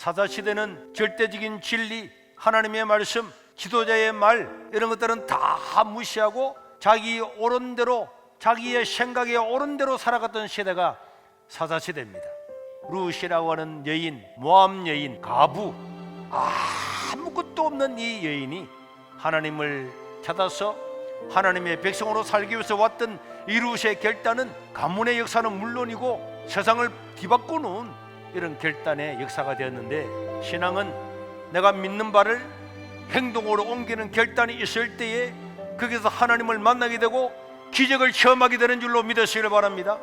사사시대는 절대적인 진리, 하나님의 말씀, 지도자의 말 이런 것들은 다 무시하고 자기 옳은 대로, 자기의 생각에 옳은 대로 살아갔던 시대가 사사시대입니다. 룻이라고 하는 여인, 모압 여인, 과부, 아무것도 없는 이 여인이 하나님을 찾아서 하나님의 백성으로 살기 위해서 왔던 이 룻의 결단은 가문의 역사는 물론이고 세상을 뒤바꿔 놓은 이런 결단의 역사가 되었는데, 신앙은 내가 믿는 바를 행동으로 옮기는 결단이 있을 때에 거기서 하나님을 만나게 되고 기적을 체험하게 되는 줄로 믿으시길 바랍니다.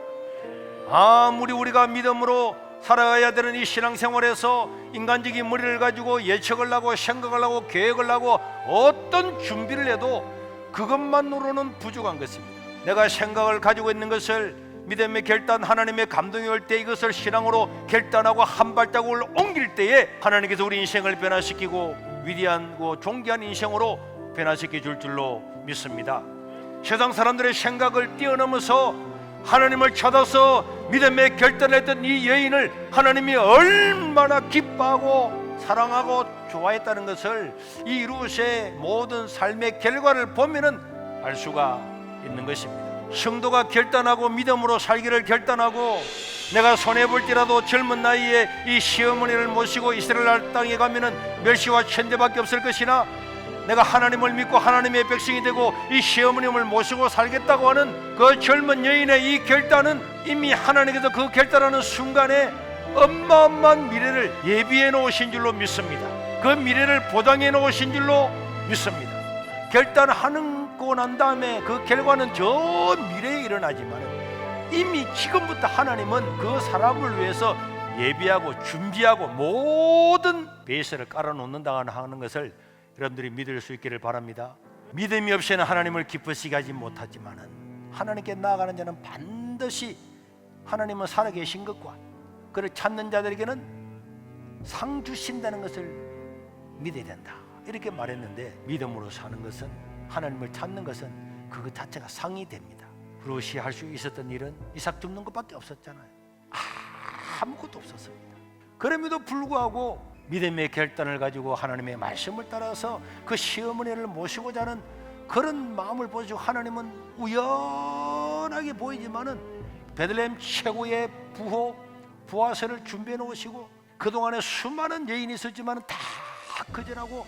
아무리 우리가 믿음으로 살아가야 되는 이 신앙생활에서 인간적인 머리를 가지고 예측을 하고 생각을 하고 계획을 하고 어떤 준비를 해도 그것만으로는 부족한 것입니다. 내가 생각을 가지고 있는 것을 믿음의 결단, 하나님의 감동이 올 때 이것을 신앙으로 결단하고 한 발자국을 옮길 때에 하나님께서 우리 인생을 변화시키고 위대하고 존귀한 인생으로 변화시켜 줄 줄로 믿습니다. 세상 사람들의 생각을 뛰어넘어서 하나님을 찾아서 믿음의 결단을 했던 이 여인을 하나님이 얼마나 기뻐하고 사랑하고 좋아했다는 것을 이 룻의 모든 삶의 결과를 보면은 알 수가 있는 것입니다. 성도가 결단하고 믿음으로 살기를 결단하고 내가 손해볼지라도 젊은 나이에 이 시어머니를 모시고 이스라엘 땅에 가면은 멸시와 천대밖에 없을 것이나 내가 하나님을 믿고 하나님의 백성이 되고 이 시어머님을 모시고 살겠다고 하는 그 젊은 여인의 이 결단은 이미 하나님께서 그 결단하는 순간에 어마어마한 미래를 예비해 놓으신 줄로 믿습니다. 그 미래를 보장해 놓으신 줄로 믿습니다. 결단하고 난 다음에 그 결과는 저 미래에 일어나지만 이미 지금부터 하나님은 그 사람을 위해서 예비하고 준비하고 모든 베이스를 깔아놓는다 하는 것을 여러분들이 믿을 수 있기를 바랍니다. 믿음이 없이는 하나님을 기쁘시게 하지 못하지만 하나님께 나아가는 자는 반드시 하나님은 살아계신 것과 그를 찾는 자들에게는 상 주신다는 것을 믿어야 된다, 이렇게 말했는데, 믿음으로 사는 것은, 하나님을 찾는 것은 그것 자체가 상이 됩니다. 룻이 할 수 있었던 일은 이삭 줍는 것밖에 없었잖아요. 아무것도 없었습니다. 그럼에도 불구하고 믿음의 결단을 가지고 하나님의 말씀을 따라서 그 시어머니를 모시고자 하는 그런 마음을 보시고 하나님은 우연하게 보이지만은 베들레헴 최고의 부하세를 준비해 놓으시고 그동안에 수많은 여인이 있었지만은 다 거절하고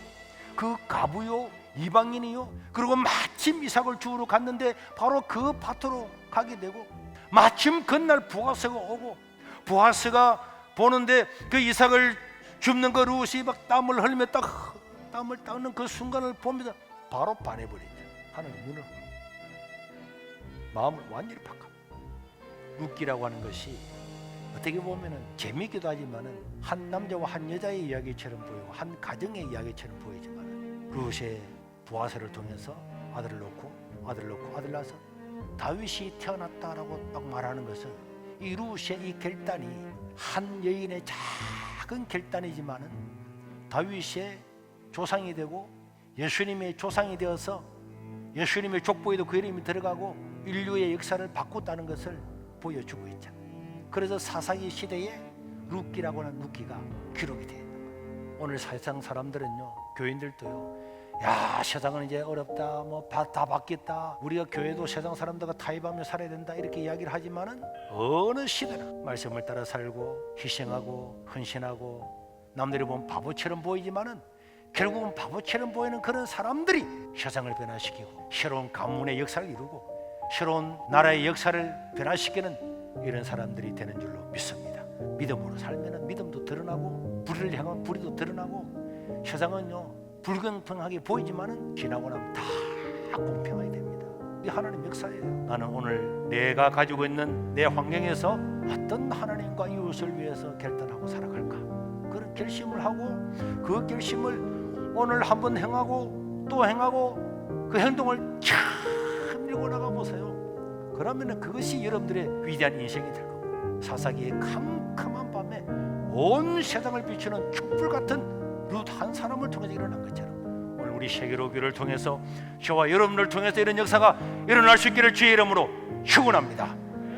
그 가부요, 이방인이요, 그리고 마침 이삭을 주우러 갔는데 바로 그 밭으로 가게 되고 마침 그날 부하세가 오고 부하세가 보는데 그 이삭을 줍는 그 룻이 막 땀을 흘리며 딱 땀을 닦는 그 순간을 보면서 바로 반해버리죠. 하나님 눈을 마음을 완전히 바꿔. 룻기라고 하는 것이 어떻게 보면은 재미있기도 하지만은 한 남자와 한 여자의 이야기처럼 보이고 한 가정의 이야기처럼 보이지만은 룻의 부하세를 통해서 아들을 놓고 아들 낳아서 다윗이 태어났다라고 딱 말하는 것은 이 룻의 이 결단이 한 여인의 작은 결단이지만은 다윗의 조상이 되고 예수님의 조상이 되어서 예수님의 족보에도 그 이름이 들어가고 인류의 역사를 바꿨다는 것을 보여주고 있잖아요. 그래서 사사기 시대에 룻기라고 하는 룻기가 기록이 되어 있는 거예요. 오늘 세상 사람들은요, 교인들도요, 야 세상은 이제 어렵다, 뭐 다 바뀌었다, 우리가 교회도 세상 사람들과 타협하며 살아야 된다 이렇게 이야기를 하지만은 어느 시대나 말씀을 따라 살고 희생하고 헌신하고 남들이 보면 바보처럼 보이지만은 결국은 바보처럼 보이는 그런 사람들이 세상을 변화시키고 새로운 가문의 역사를 이루고 새로운 나라의 역사를 변화시키는 이런 사람들이 되는 줄로 믿습니다. 믿음으로 살면은 믿음도 드러나고 불의를 향하면 불의도 드러나고 세상은요 불공평하게 보이지만은 지나고 나면 다 공평하게 됩니다. 이 하나님 역사예요. 나는 오늘 내가 가지고 있는 내 환경에서 어떤 하나님과 이웃을 위해서 결단하고 살아갈까, 그런 결심을 하고 그 결심을 오늘 한번 행하고 또 행하고 그 행동을 참 밀고 나가 보세요. 그러면 그것이 여러분들의 위대한 인생이 될 거고 사사기의 캄캄한 밤에 온 세상을 비추는 촛불 같은 룻 한 사람을 통해서 일어난 것처럼 오늘 우리 세계로교를 통해서 저와 여러분을 통해서 이런 역사가 일어날 수 있기를 주의 이름으로 축원합니다.